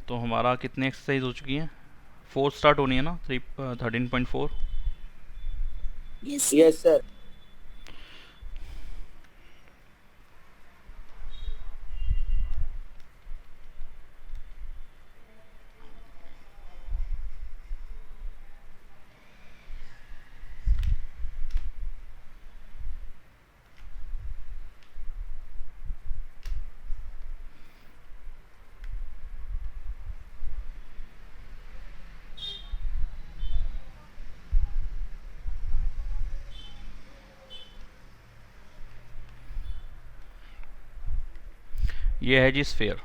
तो हमारा कितने एक्सरसाइज हो चुकी हैं? 4 स्टार्ट होनी है ना, 13.4। Yes yes sir. ये है जी स्फेयर।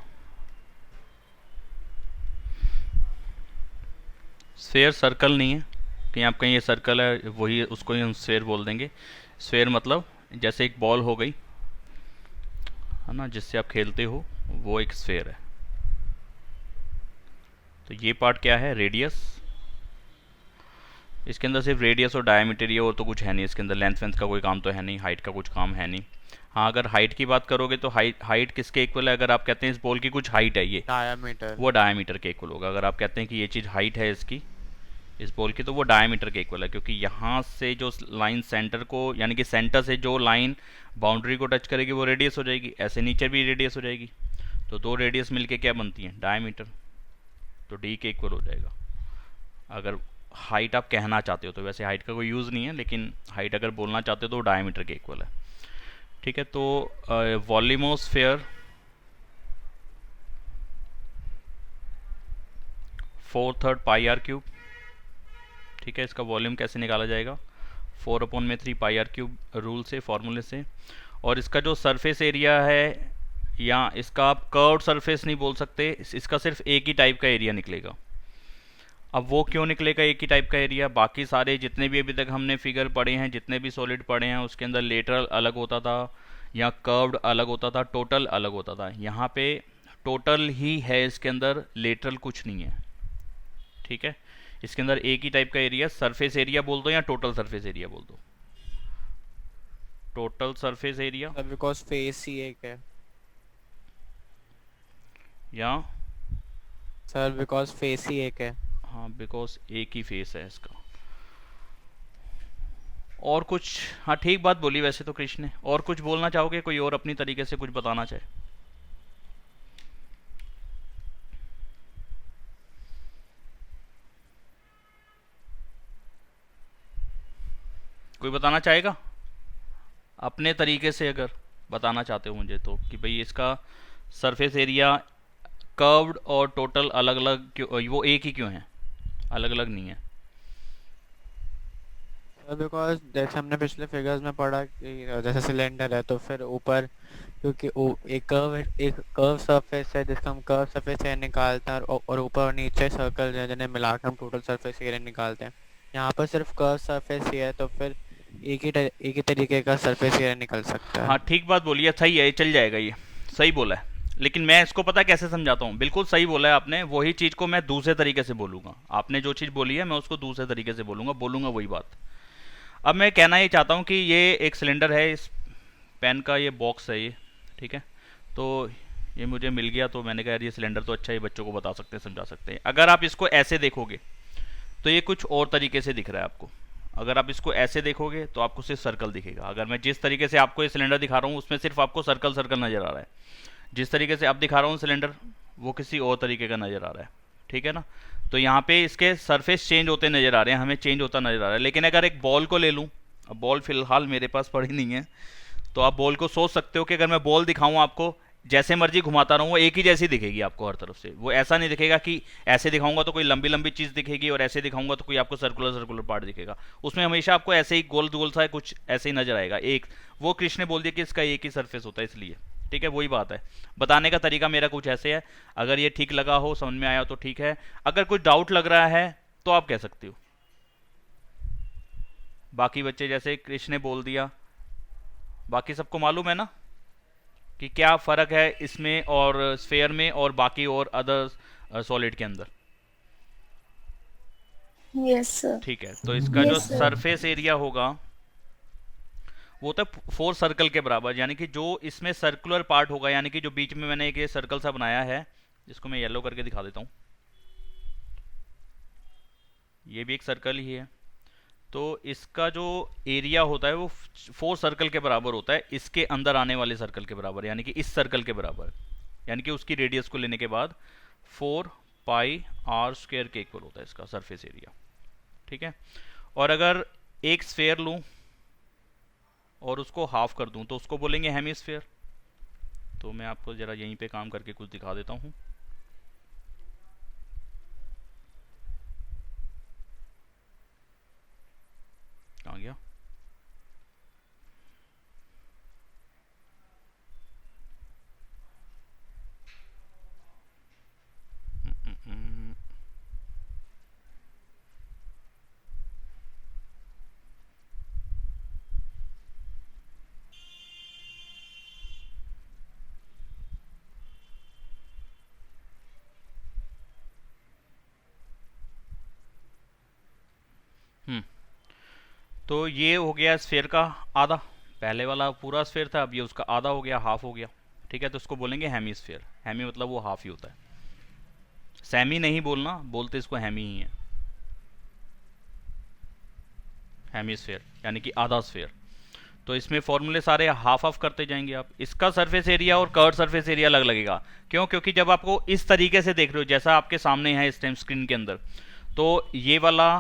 स्फेयर सर्कल नहीं है, कहीं आप कहीं ये सर्कल है वही उसको ही हम स्फेयर बोल देंगे। स्फेयर मतलब जैसे एक बॉल हो गई है ना, जिससे आप खेलते हो, वो एक स्फेयर है। तो ये पार्ट क्या है? रेडियस। इसके अंदर सिर्फ रेडियस और डायमीटर ही है, और तो कुछ है नहीं इसके अंदर। लेंथ वेंथ का कोई काम तो है नहीं, हाइट का कुछ काम है नहीं। हाँ, अगर हाइट की बात करोगे तो हाइट हाइट किसके इक्वल है? अगर आप कहते हैं इस बॉल की कुछ हाइट है ये, डायामीटर। वो डायमीटर के इक्वल होगा। अगर आप कहते हैं कि ये चीज़ हाइट है इसकी, इस बॉल की, तो वो डायमीटर के इक्वल है, क्योंकि यहाँ से जो लाइन सेंटर को, यानी कि सेंटर से जो लाइन बाउंड्री को टच करेगी वो रेडियस हो जाएगी, ऐसे नीचे भी रेडियस हो जाएगी। तो दो रेडियस मिलके क्या बनती हैं? डायमीटर। तो डी के इक्वल हो जाएगा। अगर हाइट आप कहना चाहते हो तो, वैसे हाइट का कोई यूज़ नहीं है, लेकिन हाइट अगर बोलना चाहते हो तो डायमीटर के इक्वल है। ठीक है, तो वॉल्यूमोस्फेयर 4/3 पाई आर क्यूब। ठीक है, इसका वॉल्यूम कैसे निकाला जाएगा? 4/3 पाई आर क्यूब रूल से, फॉर्मूले से। और इसका जो सरफेस एरिया है, या इसका आप कर्व्ड सरफेस नहीं बोल सकते, इसका सिर्फ एक ही टाइप का एरिया निकलेगा। अब वो क्यों निकलेगा एक ही टाइप का एरिया? बाकी सारे जितने भी अभी तक हमने फिगर पढ़े हैं, जितने भी सॉलिड पढ़े हैं, उसके अंदर लेटरल अलग होता था या कर्व्ड अलग होता था, टोटल अलग होता था। यहाँ पे टोटल ही है, इसके अंदर लेटरल कुछ नहीं है। ठीक है, इसके अंदर एक ही टाइप का एरिया, सरफेस एरिया बोल दो या टोटल सरफेस एरिया बोल दो। Total surface area because face ही एक है या, सर, बिकॉज फेस ही एक है। हाँ, बिकॉज एक ही फेस है इसका। और कुछ? हाँ, ठीक बात बोली वैसे तो कृष्ण ने। और कुछ बोलना चाहोगे? कोई और अपनी तरीके से कुछ बताना चाहे? कोई बताना चाहेगा अपने तरीके से, अगर बताना चाहते हो मुझे तो, कि भाई इसका सरफेस एरिया कर्व्ड और टोटल अलग अलग क्यों, वो एक ही क्यों है, अलग अलग नहीं है? बिकॉज जैसे हमने पिछले फिगर्स में पढ़ा कि जैसे सिलेंडर है तो फिर ऊपर, क्योंकि एक कर्व सरफेस है जिसका हम कर्व सरफेस एरिया निकालते हैं, और ऊपर और नीचे सर्कल है जिन्हें मिलाकर हम टोटल सरफेस एरिया निकालते हैं। यहाँ पर सिर्फ कर्व सरफेस ही है तो फिर एक ही तरीके का सरफेस एरिया निकल सकता हाँ, है। ठीक बात बोली है, सही है, ये चल जाएगा, ये सही बोला है। लेकिन मैं इसको पता कैसे समझाता हूँ? बिल्कुल सही बोला है आपने। वही चीज़ को मैं दूसरे तरीके से बोलूँगा। आपने जो चीज़ बोली है मैं उसको दूसरे तरीके से बोलूँगा वही बात। अब मैं कहना ये चाहता हूँ कि ये एक सिलेंडर है, इस पेन का ये बॉक्स है ये। ठीक है, तो ये मुझे मिल गया, तो मैंने कहा यार ये सिलेंडर तो अच्छा है, बच्चों को बता सकते हैं, समझा सकते हैं। अगर आप इसको ऐसे देखोगे तो ये कुछ और तरीके से दिख रहा है आपको। अगर आप इसको ऐसे देखोगे तो आपको सिर्फ सर्कल दिखेगा। अगर मैं जिस तरीके से आपको ये सिलेंडर दिखा रहा हूँ उसमें सिर्फ आपको सर्कल सर्कल नज़र आ रहा है। जिस तरीके से अब दिखा रहा हूँ सिलेंडर, वो किसी और तरीके का नज़र आ रहा है। ठीक है ना? तो यहाँ पे इसके सरफेस चेंज होते नज़र आ रहे हैं, हमें चेंज होता नज़र आ रहा है। लेकिन अगर एक बॉल को ले लूँ, अब बॉल फिलहाल मेरे पास पड़ी नहीं है, तो आप बॉल को सोच सकते हो कि अगर मैं बॉल दिखाऊँ आपको, जैसे मर्जी घुमाता रहूँ वो एक ही जैसी दिखेगी आपको हर तरफ से। वो ऐसा नहीं दिखेगा कि ऐसे दिखाऊंगा तो कोई लंबी लंबी चीज़ दिखेगी और ऐसे दिखाऊंगा तो कोई आपको सर्कुलर सर्कुलर पार्ट दिखेगा। उसमें हमेशा आपको ऐसे ही गोल गोल सा कुछ ऐसे ही नजर आएगा एक। वो कृष्ण ने बोल दिया कि इसका एक ही सरफेस होता है, इसलिए। ठीक है, वही बात है। बताने का तरीका मेरा कुछ ऐसे है। अगर ये ठीक लगा हो, समझ में आया तो ठीक है। अगर कुछ डाउट लग रहा है तो आप कह सकते हो। बाकी बच्चे जैसे कृष्ण ने बोल दिया, बाकी सबको मालूम है ना कि क्या फ़र्क है इसमें और स्फेयर में और बाकी और अदर सॉलिड के अंदर? Yes sir. ठीक है, तो इसका जो यस सर। सरफेस एरिया होगा वो तो 4 सर्कल के बराबर, यानी कि जो इसमें सर्कुलर पार्ट होगा, यानी कि जो बीच में मैंने एक ये सर्कल सा बनाया है, जिसको मैं येलो करके दिखा देता हूँ। ये भी एक सर्कल ही है। तो इसका जो एरिया होता है वो 4 सर्कल के बराबर होता है, इसके अंदर आने वाले सर्कल के बराबर, यानी कि इस सर्कल के बराबर, यानी कि उसकी रेडियस को लेने के बाद 4 पाई आर स्क्वायर के इक्वल होता है इसका सरफेस एरिया। ठीक है। और अगर एक स्फेयर लूँ और उसको हाफ कर दूँ तो उसको बोलेंगे हेमिस्फेयर। तो मैं आपको ज़रा यहीं पे काम करके कुछ दिखा देता हूँ। आ गया। तो ये हो गया स्फेयर का आधा, पहले वाला पूरा स्फेयर था, अब ये उसका आधा हो गया, हाफ हो गया। ठीक है। तो इसको बोलेंगे हेमिस्फेयर। हेमी मतलब वो हाफ ही होता है, सेमी नहीं बोलना, बोलते इसको हेमी ही है, हेमिस्फेयर यानी कि आधा स्फेयर। तो इसमें फॉर्मूले सारे हाफ हाफ करते जाएंगे आप। इसका सरफेस एरिया और कर्व सरफेस एरिया अलग लगेगा। क्यों? क्योंकि जब आपको इस तरीके से देख रहे हो जैसा आपके सामने है इस टाइम स्क्रीन के अंदर, तो ये वाला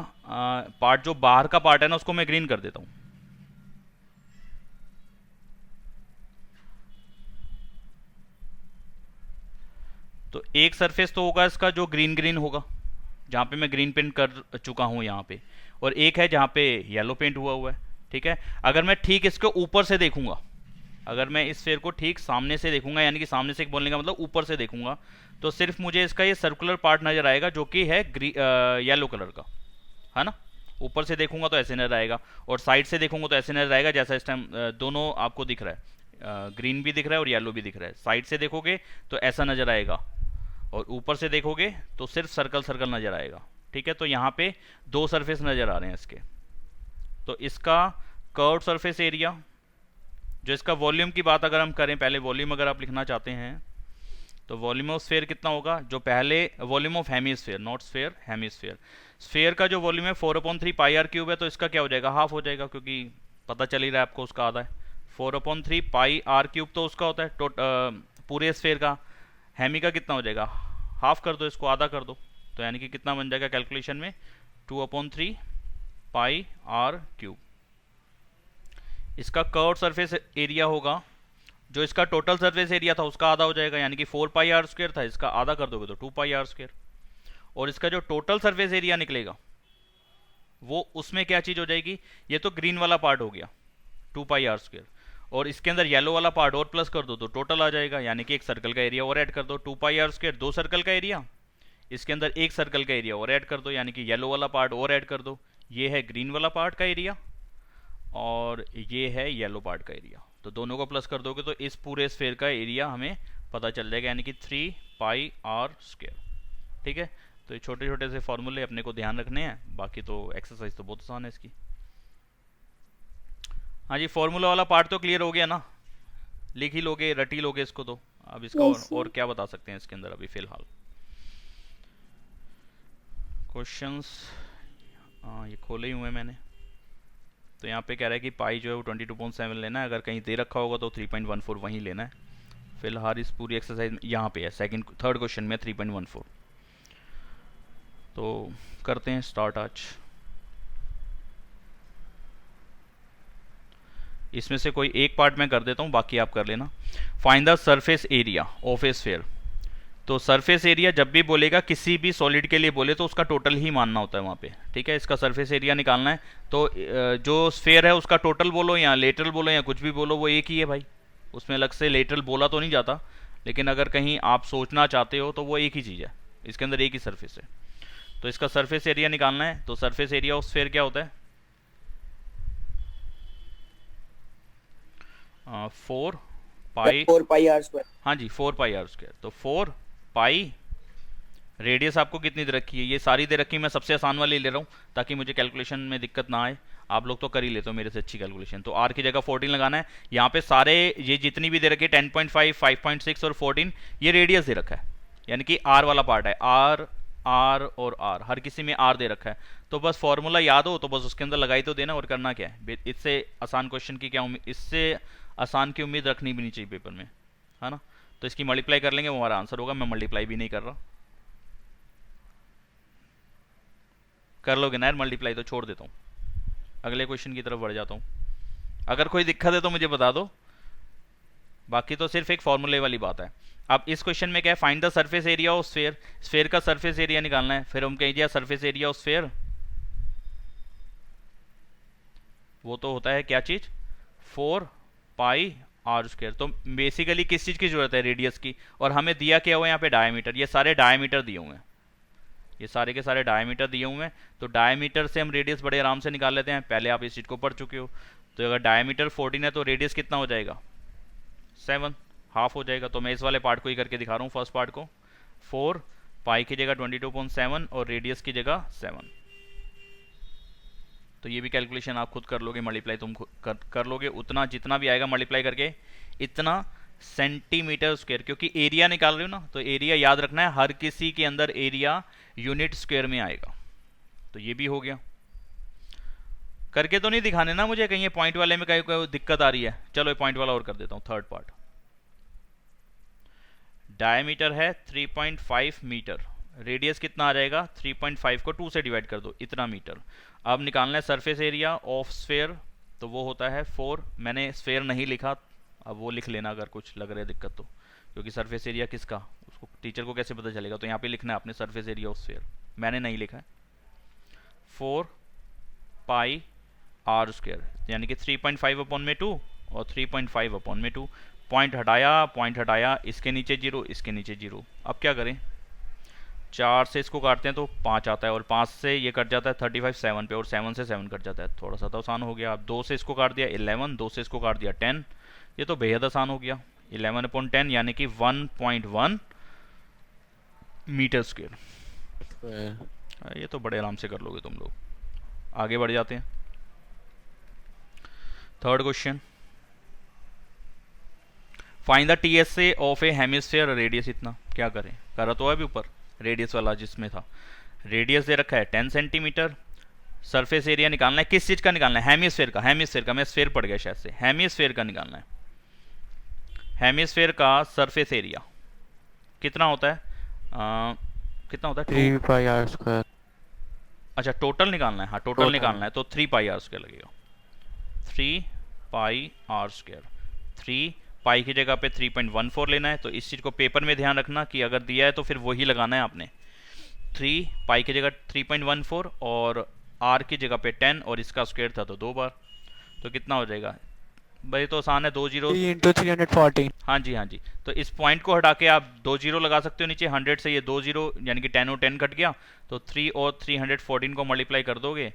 पार्ट जो बाहर का पार्ट है ना उसको मैं ग्रीन कर देता हूं। तो एक सरफेस तो होगा इसका जो ग्रीन ग्रीन होगा, जहां पे मैं ग्रीन पेंट कर चुका हूं यहां पे, और एक है जहां पे येलो पेंट हुआ हुआ है। ठीक है। अगर मैं ठीक इसके ऊपर से देखूंगा, अगर मैं इस स्फेयर को ठीक सामने से देखूंगा, यानी कि सामने से बोलने का मतलब ऊपर से देखूंगा, तो सिर्फ मुझे इसका ये सर्कुलर पार्ट नजर आएगा जो कि है येलो कलर का, है ना। ऊपर से देखूंगा तो ऐसे नजर आएगा, और साइड से देखूंगा तो ऐसे नजर आएगा जैसा इस टाइम दोनों आपको दिख रहा है, ग्रीन भी दिख रहा है और येलो भी दिख रहा है। साइड से देखोगे तो ऐसा नजर आएगा, और ऊपर से देखोगे तो सिर्फ सर्कल सर्कल नजर आएगा। ठीक है। तो यहाँ पे 2 सरफेस नजर आ रहे हैं इसके। तो इसका कर्व सरफेस एरिया, जो इसका वॉल्यूम की बात अगर हम करें, पहले वॉल्यूम अगर आप लिखना चाहते हैं तो वॉल्यूम ऑफ स्फेयर कितना होगा, जो पहले volume of hemisphere, not sphere, hemisphere. Sphere का जो वॉल्यूम है 4/3 पाई आर क्यूब है, तो इसका क्या हो जाएगा, हाफ हो जाएगा, क्योंकि पता चल ही रहा है आपको उसका आधा है। 4/3 पाई आर क्यूब तो उसका होता है पूरे स्फेयर का। हेमी का कितना हो जाएगा, हाफ कर दो इसको, आधा कर दो, तो यानी कि कितना बन जाएगा कैलकुलेशन में 2/3 पाई आर क्यूब। इसका कर्व सरफेस एरिया होगा, जो इसका टोटल सरफेस एरिया था उसका आधा हो जाएगा, यानी कि 4 पाई आर स्क्वायर था, इसका आधा कर दोगे तो 2 पाई आर स्क्वायर। और इसका जो टोटल सरफेस एरिया निकलेगा वो उसमें क्या चीज हो जाएगी, ये तो ग्रीन वाला पार्ट हो गया 2 पाई आर स्क्वायर, और इसके अंदर येलो वाला पार्ट और प्लस कर दो तो टोटल आ जाएगा, यानी कि एक सर्कल का एरिया और ऐड कर दो। 2 पाई आर स्क्वायर 2 सर्कल का एरिया, इसके अंदर एक सर्कल का एरिया और ऐड कर दो, यानी कि येलो वाला पार्ट और ऐड कर दो। ये है ग्रीन वाला पार्ट का एरिया और ये है येलो पार्ट का एरिया, तो दोनों को प्लस कर दोगे तो इस पूरे स्फेयर का एरिया हमें पता चल जाएगा, यानी कि 3 पाई आर स्क्वायर। ठीक है। तो ये छोटे छोटे से फॉर्मूले अपने को ध्यान रखने हैं, बाकी तो एक्सरसाइज तो बहुत आसान है इसकी। हाँ जी, फॉर्मूला वाला पार्ट तो क्लियर हो गया ना, लिख ही लोगे, रट ही लोगे इसको, तो अब इसका और क्या बता सकते हैं इसके अंदर अभी फिलहाल। क्वेश्चंस ये खोले ही हुए हैं मैंने। तो यहाँ पे कह रहा है कि पाई जो है वो 22.7 लेना है, अगर कहीं दे रखा होगा तो 3.14 वहीं लेना है। फिलहाल इस पूरी एक्सरसाइज में यहाँ पे है थर्ड क्वेश्चन में 3.14। तो करते हैं स्टार्ट आज। इसमें से कोई एक पार्ट मैं कर देता हूँ, बाकी आप कर लेना। Find the surface area of A sphere. तो सरफेस एरिया जब भी बोलेगा, किसी भी सॉलिड के लिए बोले तो उसका टोटल ही मानना होता है वहाँ पे। ठीक है। इसका सरफेस एरिया निकालना है, तो जो स्फेयर है उसका टोटल बोलो या लेटरल बोलो या कुछ भी बोलो, वो एक ही है भाई, उसमें अलग से लेटरल बोला तो नहीं जाता, लेकिन अगर कहीं आप सोचना चाहते हो तो वो एक ही चीज़ है, इसके अंदर एक ही सरफेस है। तो इसका सरफेस एरिया निकालना है, तो सरफेस एरिया ऑफ स्फेयर क्या होता है, 4 पाई आर स्क्वायर। हाँ जी, 4 पाई आर स्क्वायर। तो 4 पाई, रेडियस आपको कितनी दे रखी है, ये सारी दे रखी है, मैं सबसे आसान वाली ले रहा हूँ ताकि मुझे कैलकुलेशन में दिक्कत ना आए। आप लोग तो कर ही लेते हो मेरे से अच्छी कैलकुलेशन। तो आर की जगह 14 लगाना है। यहाँ पे सारे ये जितनी भी दे रखी है 10.5, 5.6 और 14, ये रेडियस दे रखा है, यानी कि आर वाला पार्ट है, आर आर और आर, हर किसी में आर दे रखा है। तो बस फॉर्मूला याद हो तो बस उसके अंदर लगाई तो देना, और करना क्या है। इससे आसान क्वेश्चन की क्या उम्मीद, इससे आसान की उम्मीद रखनी भी नहीं चाहिए पेपर में, है ना। तो इसकी मल्टीप्लाई कर लेंगे, वो हमारा आंसर होगा। मैं मल्टीप्लाई भी नहीं कर रहा, कर लोगे ना यार मल्टीप्लाई, तो छोड़ देता हूँ, अगले क्वेश्चन की तरफ बढ़ जाता हूँ। अगर कोई दिक्कत है तो मुझे बता दो, बाकी तो सिर्फ एक फॉर्मूले वाली बात है। अब इस क्वेश्चन में क्या है, find the surface area of sphere, sphere का सरफेस एरिया निकालना है। फिर हम कह दिया सरफेस एरिया ऑफ स्फीयर, वो तो होता है क्या चीज, 4 पाई आर स्क्वायर। तो बेसिकली किस चीज की जरूरत है, रेडियस की, और हमें दिया क्या हुआ है यहाँ पे, डायमीटर। ये सारे डायमीटर दिए हुए हैं, ये सारे के सारे डायमीटर दिए हुए हैं। तो डायमीटर से हम रेडियस बड़े आराम से निकाल लेते हैं, पहले आप इस चीज को पढ़ चुके हो। तो अगर डायमीटर 14 है तो रेडियस कितना हो जाएगा, 7, हाफ हो जाएगा। तो मैं इस वाले पार्ट को ही करके दिखा रहा हूँ, फर्स्ट पार्ट को। 4 पाई की जगह 22.7 और रेडियस की जगह 7। तो ये भी कैलकुलेशन आप खुद कर लोगे, मल्टीप्लाई तुम कर लोगे, उतना जितना भी आएगा मल्टीप्लाई करके, इतना सेंटीमीटर स्क्वायर, क्योंकि एरिया निकाल रहे हो ना, तो एरिया याद रखना है, हर किसी के अंदर एरिया यूनिट स्क्वायर में आएगा। तो ये भी हो गया। करके तो नहीं दिखाने ना मुझे कहीं ये पॉइंट वाले में कहीं कोई दिक्कत आ रही है। चलो ये पॉइंट वाला और कर देता हूँ, थर्ड पार्ट। डायमीटर है 3.5 मीटर, रेडियस कितना आ जाएगा, 3.5 को 2 से डिवाइड कर दो, इतना मीटर। अब निकालना है सरफेस एरिया ऑफ स्फीयर, तो वो होता है 4। मैंने स्फीयर नहीं लिखा, अब वो लिख लेना अगर कुछ लग रहा है दिक्कत तो, क्योंकि सरफेस एरिया किसका, उसको टीचर को कैसे पता चलेगा। तो यहाँ पे लिखना है आपने सरफेस एरिया ऑफ स्फीयर, मैंने नहीं लिखा है। 4 पाई आर स्क्वायर, यानी कि 3.5 अपॉन में 2 और 3.5 अपॉन में 2। पॉइंट हटाया, इसके नीचे 0, इसके नीचे 0। अब क्या करें, 4 से इसको काटते हैं तो 5 आता है, और 5 से ये कट जाता है 35 7 पे, और 7 से 7 कट जाता है, थोड़ा सा तो आसान हो गया। अब 2 से इसको काट दिया 11, 2 से इसको काट दिया 10, ये तो बेहद आसान हो गया। 11 अपॉन 10 यानी कि 1.1 मीटर स्क्वायर। ये तो बड़े आराम से कर लोगे तुम लोग। आगे बढ़ जाते हैं, third question. Find the TSA of A hemisphere, radius इतना, क्या करें, करा तो है अभी ऊपर रेडियस वाला जिसमें था। रेडियस दे रखा है 10 सेंटीमीटर, सरफेस एरिया निकालना है, किस चीज का निकालना है, हेमिस्फीयर का। हेमिस्फीयर का, मैं स्फीयर पड़ गया शायद से, हेमिस्फीयर का निकालना है। हेमिस्फीयर का सरफेस एरिया कितना होता है, कितना होता है, 3 पाई आर स्क्वायर। अच्छा टोटल निकालना है, हाँ टोटल निकालना है, तो 3 पाई आर स्क्वायर लगेगा। 3 पाई आर स्क्वायर, 3 पाई की जगह पे 3.14 लेना है। तो इस चीज़ को पेपर में ध्यान रखना कि अगर दिया है तो फिर वही लगाना है आपने। 3 पाई की जगह 3.14 और आर की जगह पे 10, और इसका स्क्वायर था तो 2 बार। तो कितना हो जाएगा भाई, तो आसान है, 2 जीरो 3 × 314। हाँ जी हाँ जी। तो इस पॉइंट को हटा के आप 2 जीरो लगा सकते हो नीचे, 100 से ये 2 जीरो यानी कि 10 और 10 कट गया, तो 3 और 314 को मल्टीप्लाई कर दोगे,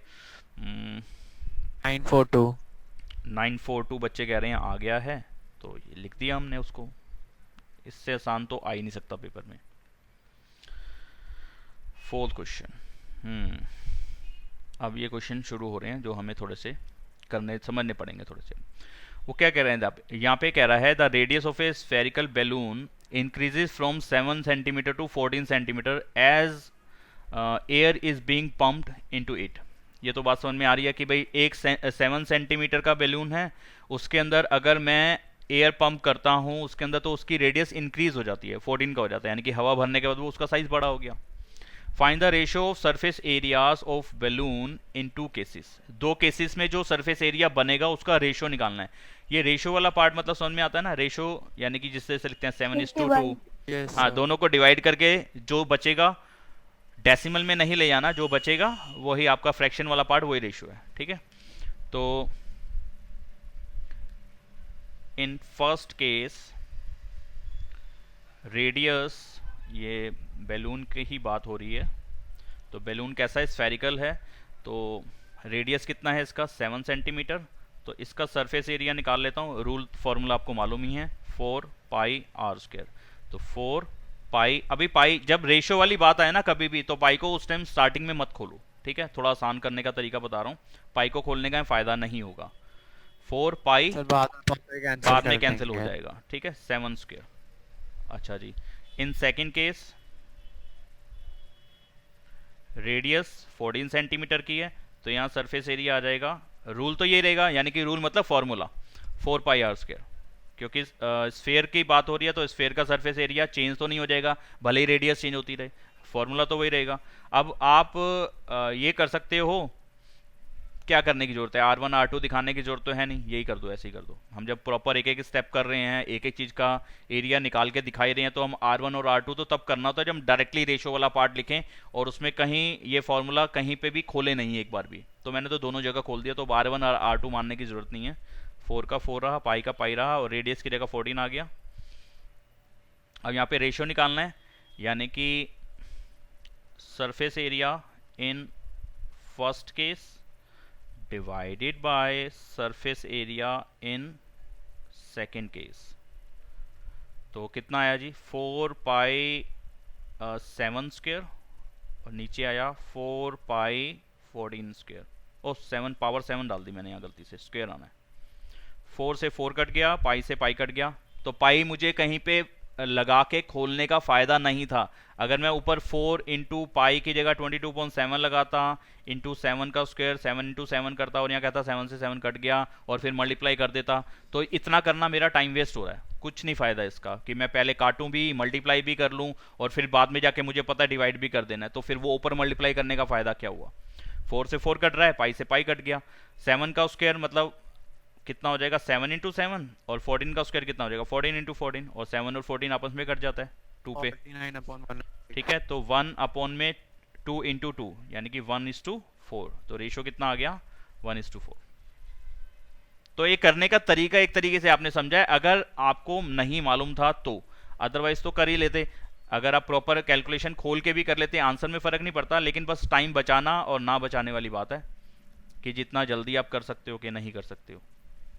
942। 942 बच्चे कह रहे हैं आ गया है, तो ये लिख दिया हमने उसको। इससे आसान तो आ ही नहीं सकता पेपर में। Fourth question. अब ये क्वेश्चन शुरू हो रहे हैं जो हमें थोड़े से करने समझने पड़ेंगे थोड़े से। वो क्या कह रहे हैं, यहाँ पे कह रहा है the radius of a spherical balloon increases from 7 centimetre to 14 centimetre as air is being pumped into it. ये तो बात समझ में आ रही है कि भाई एक 7 सेंटीमीटर का बैलून है, उसके अंदर अगर मैं एयर पंप करता हूँ उसके अंदर, तो उसकी रेडियस इंक्रीज हो जाती है, 14 का हो जाता है, यानी कि हवा भरने के बाद वो उसका साइज बड़ा हो गया। Find the ratio of surface areas of balloon in 2 cases. 2 cases में जो सरफेस एरिया बनेगा उसका रेशियो निकालना है। ये रेशियो वाला पार्ट मतलब समझ में आता है ना, रेशियो यानी कि जिससे से लिखते हैं 7:2। हाँ, दोनों को डिवाइड करके जो बचेगा, डेसिमल में नहीं ले जाना, जो बचेगा वही आपका फ्रैक्शन वाला पार्ट, वही रेशियो है, ठीक है। तो इन फर्स्ट केस रेडियस, ये बैलून की ही बात हो रही है, तो बैलून कैसा है, स्फेरिकल है, तो रेडियस कितना है इसका 7 सेंटीमीटर। तो इसका सरफेस एरिया निकाल लेता हूँ, रूल फॉर्मूला आपको मालूम ही है, 4 पाई आर स्क्वायर। तो 4 पाई, अभी पाई जब रेशियो वाली बात आए ना कभी भी, तो पाई को उस टाइम स्टार्टिंग में मत खोलो, ठीक है, थोड़ा आसान करने का तरीका बता रहा हूँ, पाई को खोलने का फायदा नहीं होगा। 4 पाई बाद में कैंसिल हो जाएगा, ठीक है, 7 स्क्वायर। अच्छा जी, in second case radius 14 centimetre की है, तो यहाँ सरफेस एरिया आ जाएगा, रूल तो ये रहेगा, यानी कि रूल मतलब फॉर्मूला 4πr², क्योंकि स्फेयर की बात हो रही है तो स्फेयर का सरफेस एरिया चेंज तो नहीं हो जाएगा, भले ही रेडियस चेंज होती रहे, फॉर्मूला तो वही रहेगा। अब आप ये कर सकते हो, क्या करने की जरूरत है, R1 R2 दिखाने की जरूरत तो है नहीं, यही कर दो, ऐसे ही कर दो। हम जब प्रॉपर एक एक स्टेप कर रहे हैं, एक एक चीज़ का एरिया निकाल के दिखाई रहे हैं, तो हम R1 और R2 तो तब करना होता है जब हम डायरेक्टली रेशो वाला पार्ट लिखें और उसमें कहीं ये फॉर्मूला कहीं पे भी खोले नहीं एक बार भी। तो मैंने तो दोनों जगह खोल दिया, तो R1 और R2 मानने की जरूरत नहीं है। 4 का 4 रहा, पाई का पाई रहा, और रेडियस की जगह 14 आ गया। अब यहाँ पे रेशियो निकालना है, यानी कि surface area in first case divided by surface area in second case। तो कितना आया जी, 4π7² और नीचे आया 4π14²। ओ 7 पावर 7 डाल दी मैंने यहाँ गलती से, स्क्वायर आना है। 4 से 4 कट गया, पाई से पाई कट गया, तो पाई मुझे कहीं पे लगा के खोलने का फ़ायदा नहीं था। अगर मैं ऊपर 4 इंटू पाई की जगह 22.7 लगाता, इंटू 7 का स्क्वायर, 7 इंटू 7 करता और यहाँ कहता 7 से 7 कट गया और फिर मल्टीप्लाई कर देता, तो इतना करना मेरा टाइम वेस्ट हो रहा है, कुछ नहीं फ़ायदा इसका कि मैं पहले काटूं भी, मल्टीप्लाई भी कर लूँ और फिर बाद में जाके मुझे पता डिवाइड भी कर देना है, तो फिर वो ऊपर मल्टीप्लाई करने का फ़ायदा क्या हुआ। 4 से 4 कट रहा है, पाई से पाई कट गया, 7 का स्क्वायर मतलब कितना हो जाएगा, 7 इंटू 7, और 14 का स्क्वायर कितना हो जाएगा, 14 इंटू 14, और 7 और 14 आपस में कट जाता है 2 पे, 49/1। ठीक है। तो 1 अपॉन में 2 इंटू 2 यानी कि 1:4, तो रेशियो कितना आ गया, 1:4। तो ये करने का तरीका एक तरीके से आपने समझा है, अगर आपको नहीं मालूम था तो, अदरवाइज तो कर ही लेते। अगर आप प्रॉपर कैलकुलेशन खोल के भी कर लेते, आंसर में फ़र्क नहीं पड़ता, लेकिन बस टाइम बचाना और ना बचाने वाली बात है कि जितना जल्दी आप कर सकते हो कि नहीं कर सकते हो।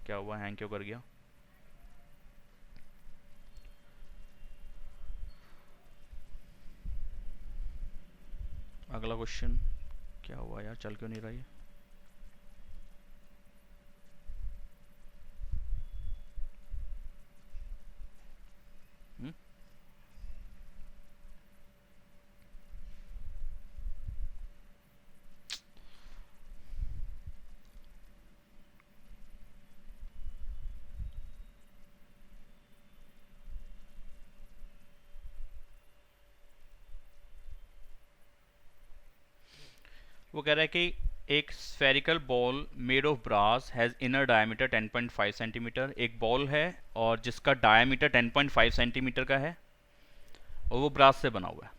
क्या हुआ, हैंग क्यों कर गया? अगला क्वेश्चन क्या हुआ यार, चल क्यों नहीं रहा ये? वो कह रहा है कि एक spherical ball made of brass has inner diameter 10.5 centimetre, एक बॉल है और जिसका डायमीटर 10.5 सेंटीमीटर का है और वो ब्रास से बना हुआ है।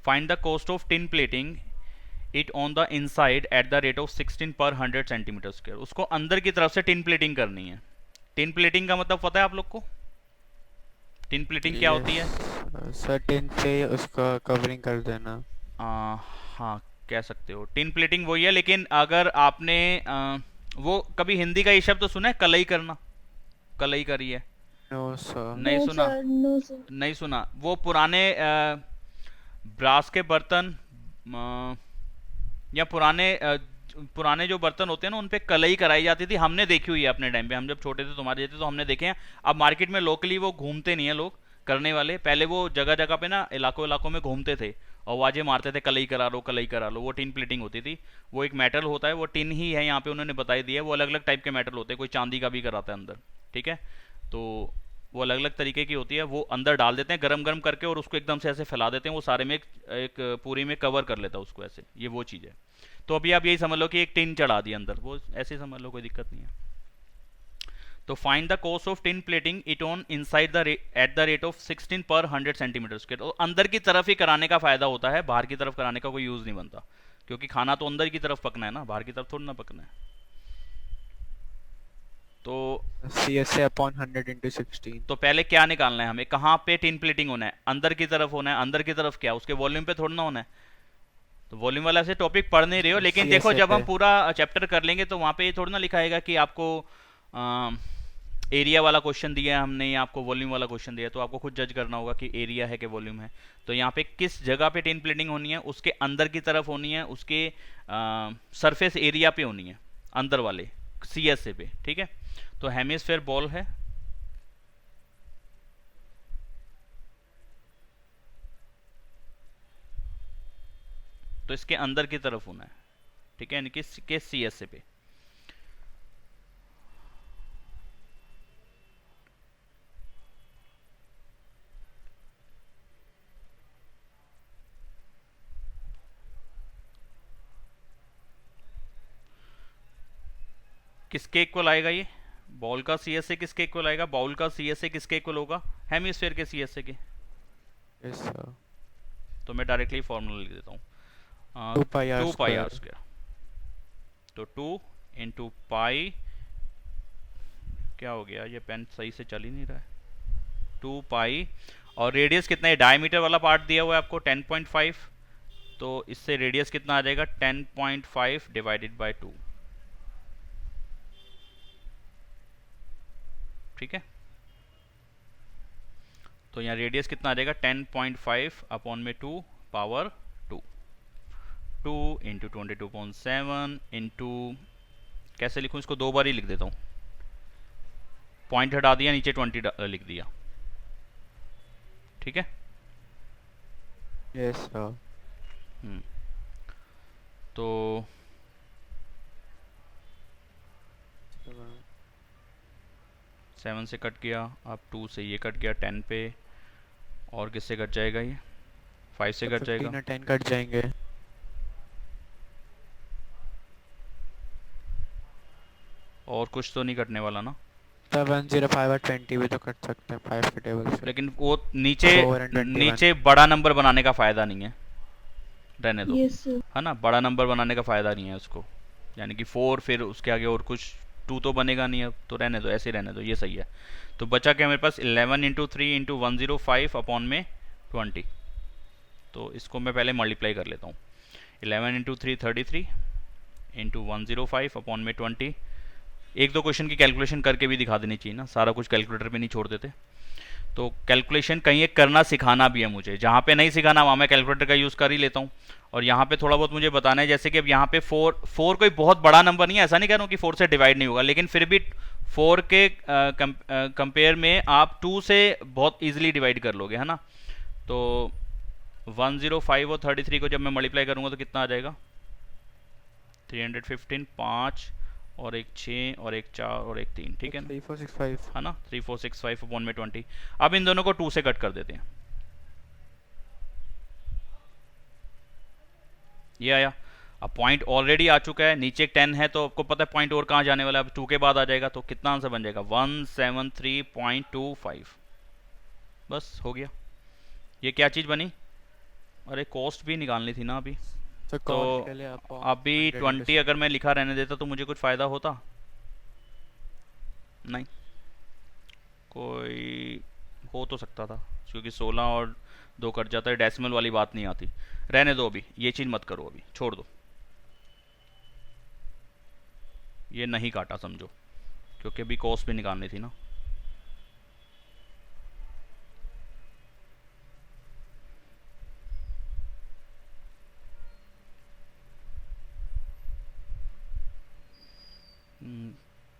Find the cost of tin plating it on the inside at the rate of 16/100 centimetre square. उसको अंदर की तरफ से टिन प्लेटिंग करनी है। टिन प्लेटिंग का मतलब पता है आप लोग को? टिन प्लेटिंग क्या होती है? सर टिन से उसका कवरिंग कर देना। हाँ कह सकते हो, टिन प्लेटिंग वही है, लेकिन अगर आपने वो कभी हिंदी का ये शब्द तो सुना है, कलई करना, कलई करी है? No sir. नहीं नो सुना? Sir, no sir. नहीं सुना। वो पुराने ब्रास के बर्तन या पुराने जो बर्तन होते हैं ना, उन पे कलई कराई जाती थी, हमने देखी हुई है अपने टाइम पे, हम जब छोटे थे तुम्हारे जैसे, तो हमने देखे हैं। अब मार्केट में लोकली वो घूमते नहीं है लोग करने वाले, पहले वो जगह जगह पे ना इलाकों इलाकों में घूमते थे और आवाजें मारते थे, कलई करा लो कलई करा लो। वो टिन प्लेटिंग होती थी, वो एक मेटल होता है, वो टिन ही है, यहाँ पे उन्होंने बताई दिया है। वो अलग अलग टाइप के मेटल होते हैं, कोई चांदी का भी कराता है अंदर, ठीक है। तो वो अलग अलग तरीके की होती है, वो अंदर डाल देते हैं गरम गरम करके और उसको एकदम से ऐसे फैला देते हैं, वो सारे में एक पूरी में कवर कर लेता है उसको ऐसे, ये वो चीज़ है। तो अभी आप यही समझ लो कि एक टिन चढ़ा दी अंदर, वो ऐसे समझ लो, कोई दिक्कत नहीं है। तो find the cost of tin plating it on inside the at the rate of 16/100 centimetre square. तो अंदर की तरफ ही कराने का फायदा होता है, बाहर की तरफ कराने का कोई यूज नहीं बनता, क्योंकि खाना तो अंदर की तरफ पकना है ना, बाहर की तरफ थोड़ा ना पकना है। तो CSA/100 × 16। तो पहले क्या निकालना है हमें, कहाँ पे टिन प्लेटिंग होना है? अंदर की तरफ होना है। अंदर की तरफ क्या, उसके वॉल्यूम पे थोड़ा ना होना है। तो वॉल्यूम वाला से टॉपिक पढ़ नहीं रहे हो, लेकिन देखो जब हम पूरा चैप्टर कर लेंगे तो वहाँ पे थोड़ा ना लिखा आएगा कि आपको एरिया वाला क्वेश्चन दिया है हमने या आपको वॉल्यूम वाला क्वेश्चन दिया है, तो आपको खुद जज करना होगा कि एरिया है कि वॉल्यूम है। तो यहाँ पे किस जगह पे टिन प्लेटिंग होनी है, उसके अंदर की तरफ होनी है, उसके सरफेस एरिया पे होनी है, अंदर वाले CSA पे, ठीक है। तो हेमिस्फेयर बॉल है, तो इसके अंदर की तरफ होना है, ठीक है, यानी कि के सी एस ए पे। किसके इक्वल आएगा ये? बॉल का सी एस ए किसके इक्वल आएगा? बॉल का सी एस ए किसके इक्वल होगा? हेमिस्फेयर के सी एस ए के। Yes sir. तो मैं डायरेक्टली फॉर्मूला लिख देता हूँ, 2 pi r 2 pi r square. Square. तो 2 इंटू पाई, क्या हो गया, ये पेन सही से चल ही नहीं रहा है, 2 पाई, और रेडियस कितना है? डायमीटर वाला पार्ट दिया हुआ है आपको 10.5, तो इससे रेडियस कितना आ जाएगा? 10.5 डिवाइडेड बाय 2, ठीक है। तो यहाँ रेडियस कितना आ जाएगा? 10.5 अपॉन में 2 पावर 2, 2 इंटू 22.7 इंटू, कैसे लिखूँ इसको? 2 बार ही लिख देता हूँ, पॉइंट हटा दिया, नीचे 20 लिख दिया, ठीक है। Yes sir. तो 7 से कट गया, अब 2 से ये कट गया 10 पे, और किससे कट जाएगा ये? 5 से कट जाएगा, 15 और 10 कट जाएंगे। और कुछ तो नहीं कटने वाला ना? सर 105 और 20 भी तो कट सकते हैं 5 के टेबल से। लेकिन वो नीचे 4 and 21। नीचे बड़ा नंबर बनाने का फायदा नहीं है, रहने दो, यस सर। है ना, बड़ा नंबर बनाने का फायदा नहीं है उसको, यानी कि 4 फिर उसके आगे और कुछ 2 तो बनेगा नहीं अब, तो रहने दो, ऐसे रहने दो, ये सही है। तो बचा क्या मेरे पास? 11 इंटू 3 इंटू 105 अपॉन में 20, तो इसको मैं पहले मल्टीप्लाई कर लेता हूँ। 11 इंटू 3 33 इंटू 105 अपॉन में 20। एक दो क्वेश्चन की कैलकुलेशन करके भी दिखा देनी चाहिए ना, सारा कुछ कैलकुलेटर पे नहीं छोड़ देते। तो कैलकुलेशन कहीं एक करना सिखाना भी है मुझे, जहाँ पे नहीं सिखाना वहाँ मैं कैलकुलेटर का यूज़ कर ही लेता हूँ। और यहाँ पे थोड़ा बहुत मुझे बताना है, जैसे कि अब यहाँ पे 4 कोई बहुत बड़ा नंबर नहीं है, ऐसा नहीं कह रहा हूँ कि 4 से डिवाइड नहीं होगा, लेकिन फिर भी 4 के कंपेयर में आप 2 से बहुत ईजिली डिवाइड कर लोगे, है ना। तो 105 और 33 को जब मैं मल्टीप्लाई करूँगा तो कितना आ जाएगा? 315, 5 और एक 6 और एक 4 और एक 3, ठीक है ना, 3465 है ना। 3465 अपॉन में 20। अब इन दोनों को 2 से कट कर देते हैं, ये आया। अब पॉइंट ऑलरेडी आ चुका है, नीचे एक 10 है, तो आपको पता है पॉइंट और कहाँ जाने वाला है, अब 2 के बाद आ जाएगा, तो कितना आंसर बन जाएगा? 173.25। बस हो गया। ये क्या चीज़ बनी? अरे कॉस्ट भी निकालनी थी ना अभी, तो तो कॉस्ट के लिए आपको अभी 20 अगर मैं लिखा रहने देता तो मुझे कुछ फ़ायदा होता? नहीं, कोई हो तो सकता था, क्योंकि 16 और 2 कट जाता है, डेसिमल वाली बात नहीं आती। रहने दो, अभी ये चीज़ मत करो, अभी छोड़ दो, ये नहीं काटा समझो, क्योंकि अभी कॉस्ट भी निकालनी थी ना।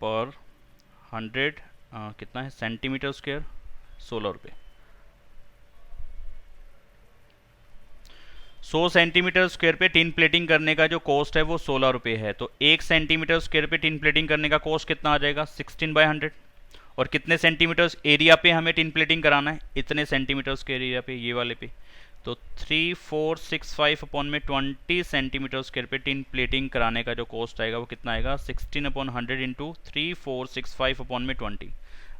पर 100 कितना है सेंटीमीटर स्क्वायर? 16 रुपये। 100 सेंटीमीटर स्क्वायर पे टिन प्लेटिंग करने का जो कॉस्ट है वो 16 रुपये है। तो 1 सेंटीमीटर स्क्वायर पे टिन प्लेटिंग करने का कॉस्ट कितना आ जाएगा? 16/100। और कितने सेंटीमीटर एरिया पे हमें टिन प्लेटिंग कराना है? इतने सेंटीमीटर स्क्वायर एरिया पे, ये वाले पे। तो 3465 अपॉन में 20 सेंटीमीटर स्क्वायर पे टिन प्लेटिंग कराने का जो कॉस्ट आएगा वो कितना आएगा? 16/100 इंटू 3465 अपॉन में 20।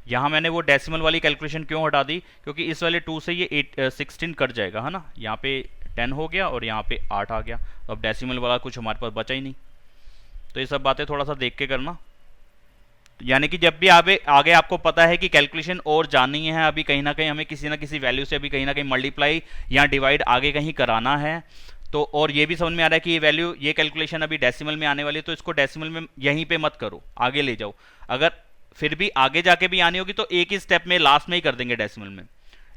यहाँ मैंने वो डेसिमल वाली कैलकुलेशन क्यों हटा दी? क्योंकि इस वाले 2 से ये 16 कट जाएगा, है ना। यहाँ पे 10 हो गया और यहाँ पे 8 आ गया, तो अब डेसिमल वाला कुछ हमारे पास बचा ही नहीं। तो ये सब बातें थोड़ा सा देख के करना, यानी कि जब भी आगे आपको पता है कि कैलकुलेशन और जाननी है, अभी कहीं ना कहीं हमें किसी ना किसी वैल्यू से अभी कहीं ना कहीं मल्टीप्लाई या डिवाइड आगे कहीं कराना है, तो और ये भी समझ में आ रहा है कि ये वैल्यू, ये कैलकुलेशन अभी डेसिमल में आने वाली है, तो इसको डेसिमल में यहीं पे मत करो, आगे ले जाओ। अगर फिर भी आगे जाके भी आनी होगी तो एक ही स्टेप में लास्ट में ही कर देंगे डेसिमल में,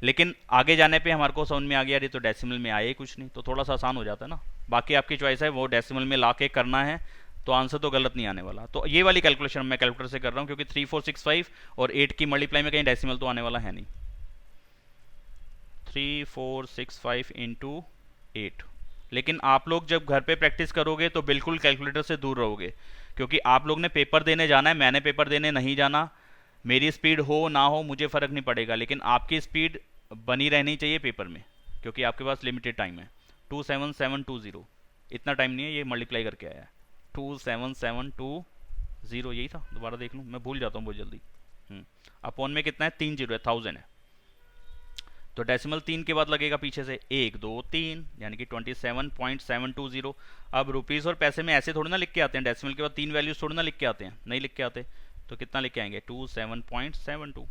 लेकिन आगे जाने पे हमारे को समझ में आ गया अरे तो डेसिमल में आया ही कुछ नहीं, तो थोड़ा सा आसान हो जाता है ना। बाकी आपकी चॉइस है, वो डेसिमल में ला के करना है तो आंसर तो गलत नहीं आने वाला। तो ये वाली कैलकुलेशन मैं कैलकुलेटर से कर रहा हूँ, क्योंकि 3465 और 8 की मल्टीप्लाई में कहीं डेसिमल तो आने वाला है नहीं। 3465 इंटू 8, लेकिन आप लोग जब घर पे प्रैक्टिस करोगे तो बिल्कुल कैलकुलेटर से दूर रहोगे, क्योंकि आप लोग ने पेपर देने जाना है, मैंने पेपर देने नहीं जाना। मेरी स्पीड हो ना हो मुझे फ़र्क नहीं पड़ेगा, लेकिन आपकी स्पीड बनी रहनी चाहिए पेपर में, क्योंकि आपके पास लिमिटेड टाइम है। 27720 इतना टाइम नहीं है, ये मल्टीप्लाई करके आया है। 27720 यही था, दोबारा देख लूँ, मैं भूल जाता हूँ बहुत जल्दी। अपॉन में कितना है, 3 जीरो है, 1000 है। तो डेसिमल 3 के बाद लगेगा पीछे से 1 2 3, यानी कि 27.720। अब रुपीज़ और पैसे में ऐसे थोड़ी ना लिख के आते हैं, डेसिमल के बाद 3 वैल्यूज थोड़ी ना लिख के आते हैं, नहीं लिख के आते। तो कितना लिख के आएंगे, 27.72।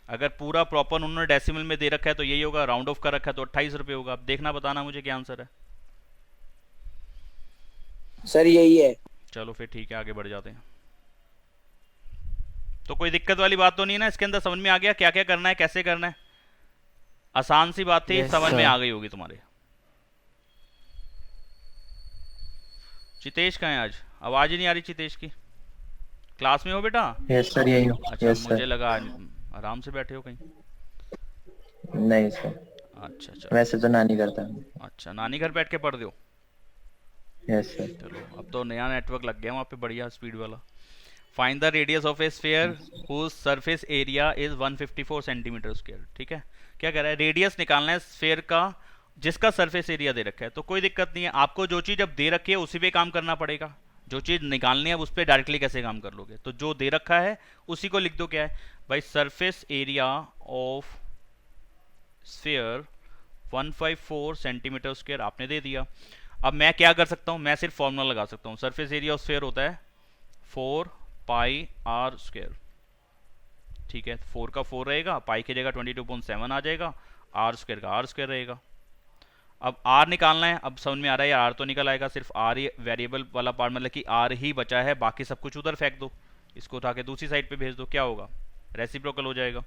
अगर पूरा प्रॉपर उन्होंने डेसिमल में दे रखा है तो यही होगा, राउंड ऑफ कर रखा है तो 28 रुपये होगा। अब देखना, बताना मुझे क्या आंसर है। सर यही है। चलो फिर ठीक है, आगे बढ़ जाते हैं। तो कोई दिक्कत वाली बात तो नहीं है ना, इसके अंदर समझ में आ गया क्या क्या करना है, कैसे करना है? आसान सी बात थी, Yes, समझ में sir. आ गई होगी तुम्हारे। चितेश कहाँ है आज? आवाज ही नहीं आ रही चितेश की। क्लास में हो बेटा? यस सर, यही हूँ। अच्छा, यस मुझे सर। लगा आराम से बैठे हो कहीं। नहीं सर, अच्छा चलो, वैसे तो नानी करता हूँ। अच्छा नानी घर बैठ के पढ़ रहे हो? Yes sir. चलो, अब तो नया नेटवर्क लग गया वहाँ पे, बढ़िया स्पीड वाला। Find the radius of a sphere whose surface area is 154 centimetre square. ठीक है, क्या कह रहा है, रेडियस निकालना है स्फीयर का जिसका सरफेस एरिया दे रखा है। तो कोई दिक्कत नहीं है, आपको जो चीज़ अब दे रखी है उसी पे काम करना पड़ेगा। जो चीज़ निकालनी है उस पर डायरेक्टली कैसे काम कर लोगे? तो जो दे रखा है उसी को लिख दो। क्या है भाई, surface area of sphere 154 centimetre square आपने दे दिया। अब मैं क्या कर सकता हूँ, मैं सिर्फ फॉर्मूला लगा सकता हूँ। सरफेस एरिया ऑफ स्फीयर होता है 4 पाई आर स्क्वायर। ठीक है, 4 का 4 रहेगा, पाई की जगह 22.7 आ जाएगा, आर स्क्वायर का आर स्क्वायर रहेगा। अब आर निकालना है, अब समझ में आ रहा है, आर तो निकल आएगा, सिर्फ आर ही वेरिएबल वाला पार्ट, मतलब कि आर ही बचा है, बाकी सब कुछ उधर फेंक दो, इसको उठा के दूसरी साइड पे भेज दो। क्या होगा, रेसिप्रोकल हो जाएगा।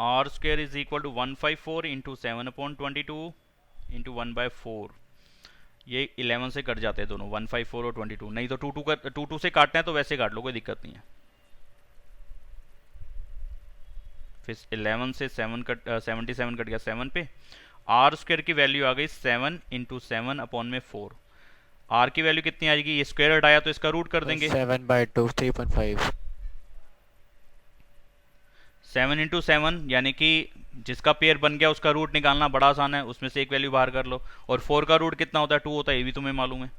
R square is equal to 154 into 7/22 into 1/4। ये 11 से कट जाते हैं दोनों, 154 और 22। नहीं तो 2 से काटना है तो वैसे काट लो, कोई दिक्कत नहीं है। फिर 11 से 77 कट गया 7 पे। आर स्क्वायर की वैल्यू आ गई 7 इंटू 7/4। आर की वैल्यू कितनी आएगी, ये स्क्वायर हटाया तो इसका रूट कर देंगे। 7/2 3.5। 7 इंटू 7 यानी कि जिसका पेयर बन गया उसका रूट निकालना बड़ा आसान है, उसमें से एक वैल्यू बाहर कर लो। और 4 का रूट कितना होता है, 2 होता है, ये भी तुम्हें मालूम है,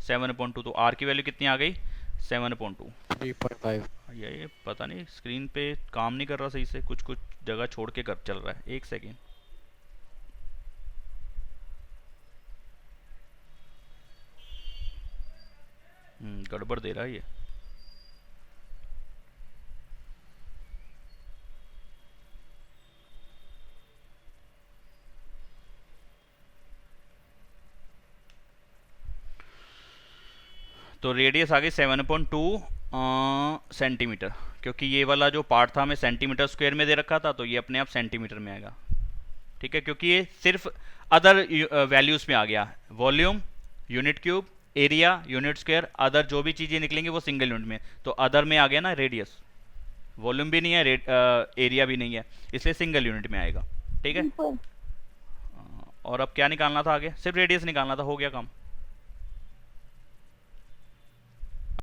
7/2। तो आर की वैल्यू कितनी आ गई, 7/2। 3.5। ये पता नहीं स्क्रीन पे काम नहीं कर रहा सही से, कुछ कुछ जगह छोड़ के कर चल रहा है। एक सेकेंड, गड़बड़ दे रहा है ये। तो रेडियस आ गई 7/2 सेंटीमीटर, क्योंकि ये वाला जो पार्ट था हमें सेंटीमीटर स्क्वायर में दे रखा था, तो ये अपने आप सेंटीमीटर में आएगा। ठीक है, क्योंकि ये सिर्फ अदर वैल्यूज में आ गया, volume unit cube, area unit square, other जो भी चीज़ें निकलेंगी वो सिंगल यूनिट में। तो अदर में आ गया ना रेडियस, वॉल्यूम भी नहीं है, एरिया भी नहीं है, इसलिए सिंगल यूनिट में आएगा। ठीक है, और अब क्या निकालना था आगे, सिर्फ रेडियस निकालना था, हो गया काम।